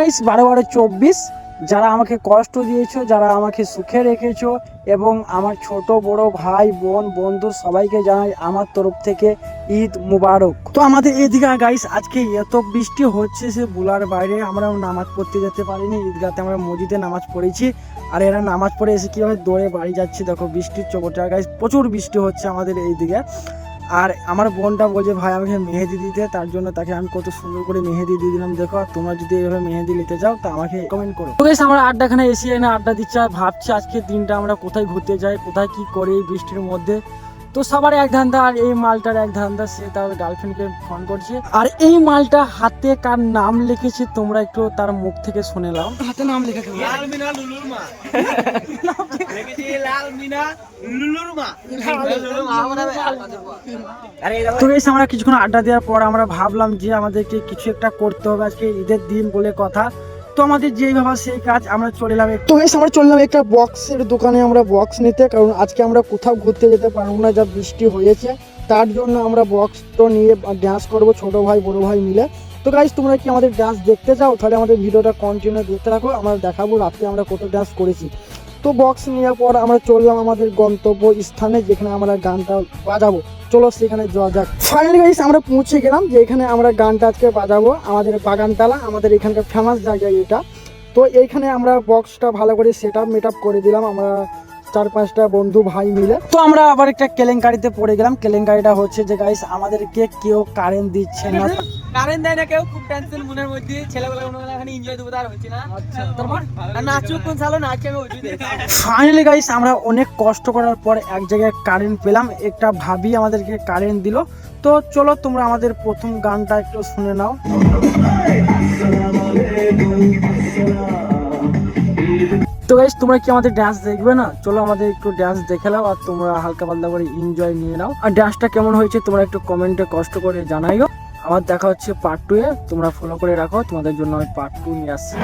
Guys 12-12-24 যারা আমাকে কষ্ট দিয়েছো, যারা আমাকে সুখে রেখেছো এবং আমার ছোট বড় ভাই বোন বন্ধু সবাইকে জানাই আমার তরফ থেকে ঈদ মুবারক। তো আমাদের এদিকে গাইস আজকে এত বৃষ্টি হচ্ছে সে বলার বাইরে। আমরা নামাজ পড়তে যেতে পারিনি, ঈদগাতে আমরা মসজিদে নামাজ পড়েছি। আর এরা নামাজ পড়ে এসে কীভাবে দৌড়ে বাড়ি যাচ্ছে দেখো, বৃষ্টির চোখটা গাইস প্রচুর বৃষ্টি হচ্ছে আমাদের এইদিকে। আর আমার বোনটা বলছে ভাই আমাকে মেহেদি দিতে, তার জন্য তাকে আমি কত সুন্দর করে মেহেদি দিয়ে দিলাম। দেখো তোমরা যদি এইভাবে মেহেদি নিতে চাও তা আমাকে কমেন্ট করো। তো গাইস আমরা আড্ডাখানে এসে না আড্ডা দিচ্ছি আর ভাবছি আজকে দিনটা আমরা কোথায় ঘুরতে যাই, কোথায় কি করি এই বৃষ্টির মধ্যে। তো সবার এক ধান্দা আর এই মালটার এক ধান্দা, সে তার গার্লফ্রেন্ডকে ফোন করছে। আর এই মালটা হাতে কার নাম লিখেছে তোমরা একটু তার মুখ থেকে শুনে নাও। হাতে নাম লেখা কেমন? লালমিনা লুলুর মা লিখেছি, লালমিনা লুলুর মা। তো গাইস আমরা কিছুক্ষণ আড্ডা দেওয়ার পর আমরা ভাবলাম যে আমাদেরকে কিছু একটা করতে হবে, আজকে ঈদের দিন বলে কথা। তো আমাদের যেই ভাবা সেই কাজ, আমরা চলে এলাম। তো গাইস আমরা চললাম একটা বক্সের দোকানে আমরা বক্স নিতে, কারণ আজকে আমরা কোথাও ঘুরতে যেতে পারবো না, যা বৃষ্টি হয়েছে। তার জন্য আমরা বক্সটা নিয়ে ডান্স করবো ছোট ভাই বড় ভাই মিলে। তো গাইস তোমরা কি আমাদের ডান্স দেখতে চাও? তাহলে আমাদের ভিডিওটা কন্টিনিউ দেখতে থাকো, আমরা দেখাবো রাত্রে আমরা কত ডান্স করেছি। তো বক্স নেওয়ার পর আমরা চললাম আমাদের গন্তব্য স্থানে, যেখানে আমরা গানটা বাজাবো। চলো সেখানে যাওয়া যাক। ফাইনালি গাইস আমরা পৌঁছে গেলাম যে এখানে আমরা গানটা আজকে বাজাবো, আমাদের বাগানতলা, আমাদের এখানকার ফেমাস জায়গা এটা। তো এইখানে আমরা বক্সটা ভালো করে সেট আপ করে দিলাম আমরা 4-5টা বন্ধু ভাই মিলে। তো আমরা আবার একটা কেলেঙ্কারিতে পড়ে গেলাম। কেলেঙ্কারিটা হচ্ছে যে গাইস আমাদেরকে কেউ কারেন্ট দিচ্ছে না, কারেন্ট দেয় না কেউ, খুব টেনশন মনের মধ্যে। ছেলেবেলা এখানে এনজয় দেবো, তার হচ্ছে না। আচ্ছা তারপর নাচুক কোন সালো নাচে আমি ওই দেখি। ফাইনালি গাইস আমরা অনেক কষ্ট করার পর এক জায়গায় কারেন্ট পেলাম, একটা ভাবি আমাদেরকে কারেন্ট দিল। তো চলো তোমরা আমাদের প্রথম গানটা একটু শুনে নাও। তো গাইস তোমরা কি আমাদের ডান্স দেখবে না? চলো আমাদের একটু ডান্স দেখে নাও আর তোমরা হালকা পাতলা করে এনজয় নিয়ে নাও। আর ডান্সটা কেমন হয়েছে তোমরা একটু কমেন্টে কষ্ট করে জানাইও। আমার দেখা হচ্ছে পার্ট 2 এ, তোমরা ফলো করে রাখো, তোমাদের জন্য আমি পার্ট 2 নিয়ে আসছি।